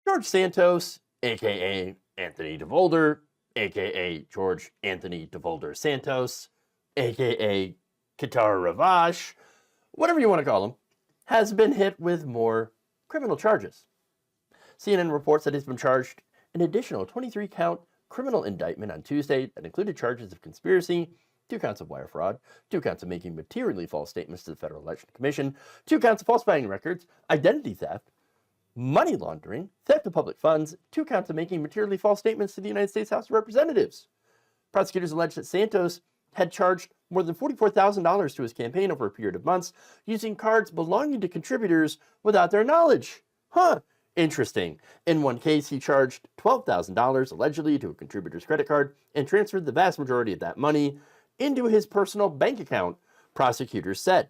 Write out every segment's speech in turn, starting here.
George Santos, a.k.a. Anthony DeVolder, a.k.a. George Anthony DeVolder Santos, a.k.a. Qatar Ravache, whatever you want to call him, has been hit with more criminal charges. CNN reports that he's been charged an additional 23-count criminal indictment on Tuesday that included charges of conspiracy, 2 counts of wire fraud, 2 counts of making materially false statements to the Federal Election Commission, 2 counts of falsifying records, identity theft, money laundering, theft of public funds, 2 counts of making materially false statements to the United States House of Representatives. Prosecutors allege that Santos had charged more than $44,000 to his campaign over a period of months using cards belonging to contributors without their knowledge. Interesting. In one case, he charged $12,000 allegedly to a contributor's credit card and transferred the vast majority of that money into his personal bank account, prosecutors said.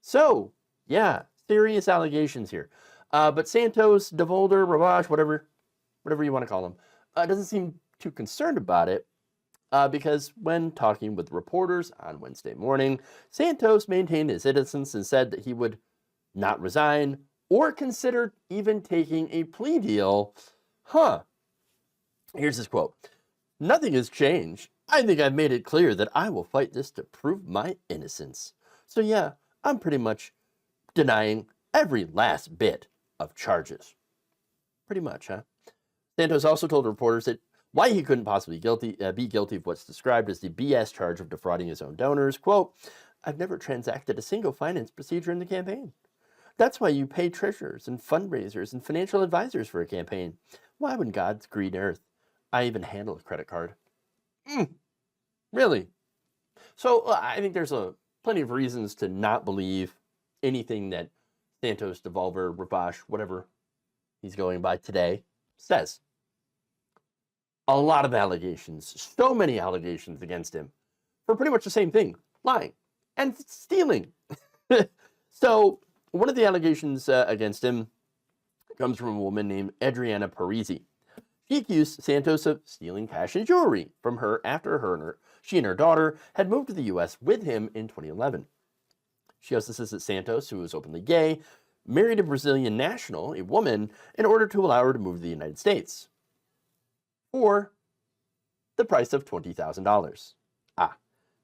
So, yeah, serious allegations here. But Santos, DeVolder, Ravache, whatever you want to call him, doesn't seem too concerned about it because when talking with reporters on Wednesday morning, Santos maintained his innocence and said that he would not resign or consider even taking a plea deal. Here's his quote. "Nothing has changed. I think I've made it clear that I will fight this to prove my innocence. So yeah, I'm pretty much denying every last bit of charges." Pretty much, huh? Santos also told reporters that why he couldn't possibly be guilty of what's described as the BS charge of defrauding his own donors. Quote, "I've never transacted a single finance procedure in the campaign. That's why you pay treasurers and fundraisers and financial advisors for a campaign. Why would God's green earth I even handle a credit card?" Really? So I think there's plenty of reasons to not believe anything that Santos, DeVolder, Ravache, whatever he's going by today, says. A lot of allegations, so many allegations against him for pretty much the same thing, lying and stealing. So one of the allegations against him comes from a woman named Adriana Parisi. She accused Santos of stealing cash and jewelry from her after she and her daughter had moved to the U.S. with him in 2011. She also says that Santos, who is openly gay, married a Brazilian national, a woman, in order to allow her to move to the United States for the price of $20,000. The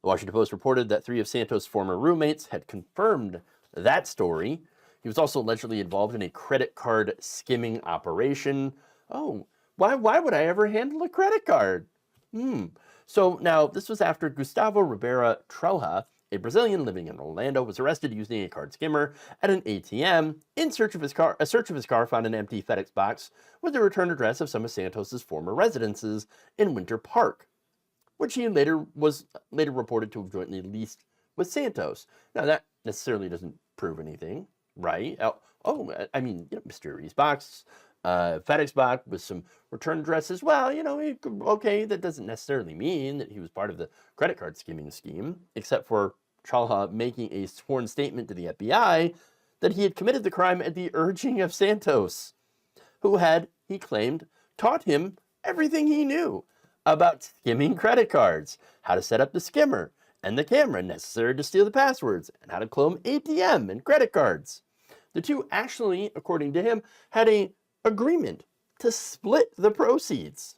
Washington Post reported that 3 of Santos' former roommates had confirmed that story. He was also allegedly involved in a credit card skimming operation. Why would I ever handle a credit card? So now, this was after Gustavo Ribeira Trelha, a Brazilian living in Orlando, was arrested using a card skimmer at an ATM in search of his car. A search of his car found an empty FedEx box with the return address of some of Santos's former residences in Winter Park, which he was later reported to have jointly leased with Santos. Now, that necessarily doesn't prove anything, right? I mean, mysterious box, FedEx box with some return addresses. Well, okay, that doesn't necessarily mean that he was part of the credit card skimming scheme, except for Chalha making a sworn statement to the FBI that he had committed the crime at the urging of Santos, who had, he claimed, taught him everything he knew about skimming credit cards, how to set up the skimmer and the camera necessary to steal the passwords, and how to clone ATM and credit cards. The two actually, according to him, had an agreement to split the proceeds.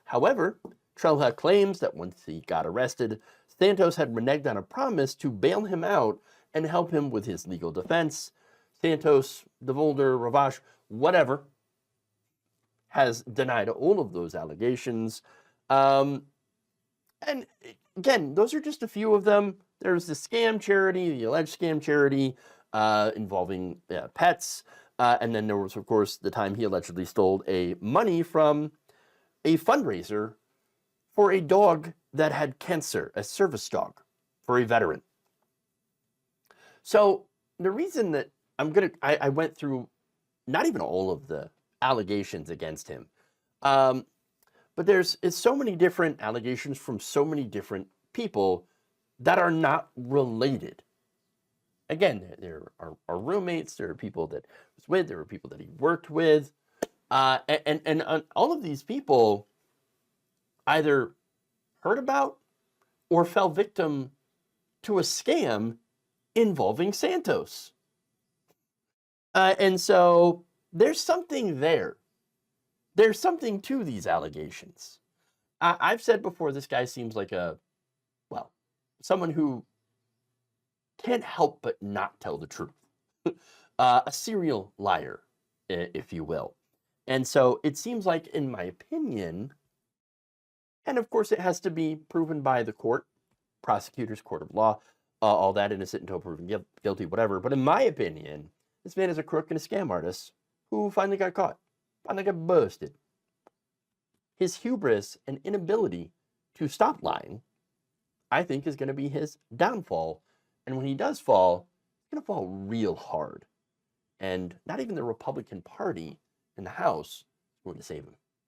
However, Trelha claims that once he got arrested, Santos had reneged on a promise to bail him out and help him with his legal defense. Santos, DeVolder, Ravache, whatever, has denied all of those allegations. And again, those are just a few of them. There's the scam charity, the alleged scam charity involving pets. And then there was, of course, the time he allegedly stole money from a fundraiser for a dog that had cancer, a service dog for a veteran. So the reason that I went through not even all of the allegations against him, but there's so many different allegations from so many different people that are not related. Again, there are roommates, there are people that he was with, there were people that he worked with, and all of these people either heard about or fell victim to a scam involving Santos. And so there's something there. There's something to these allegations. I've said before, this guy seems like well, someone who can't help but not tell the truth. A serial liar, if you will. And so it seems like, in my opinion, and of course it has to be proven by the court, prosecutors, court of law, all that, innocent until proven guilty, whatever. But in my opinion, this man is a crook and a scam artist who finally got caught, finally got busted. His hubris and inability to stop lying, I think, is going to be his downfall. And when he does fall, he's going to fall real hard. And not even the Republican Party in the House is going to save him.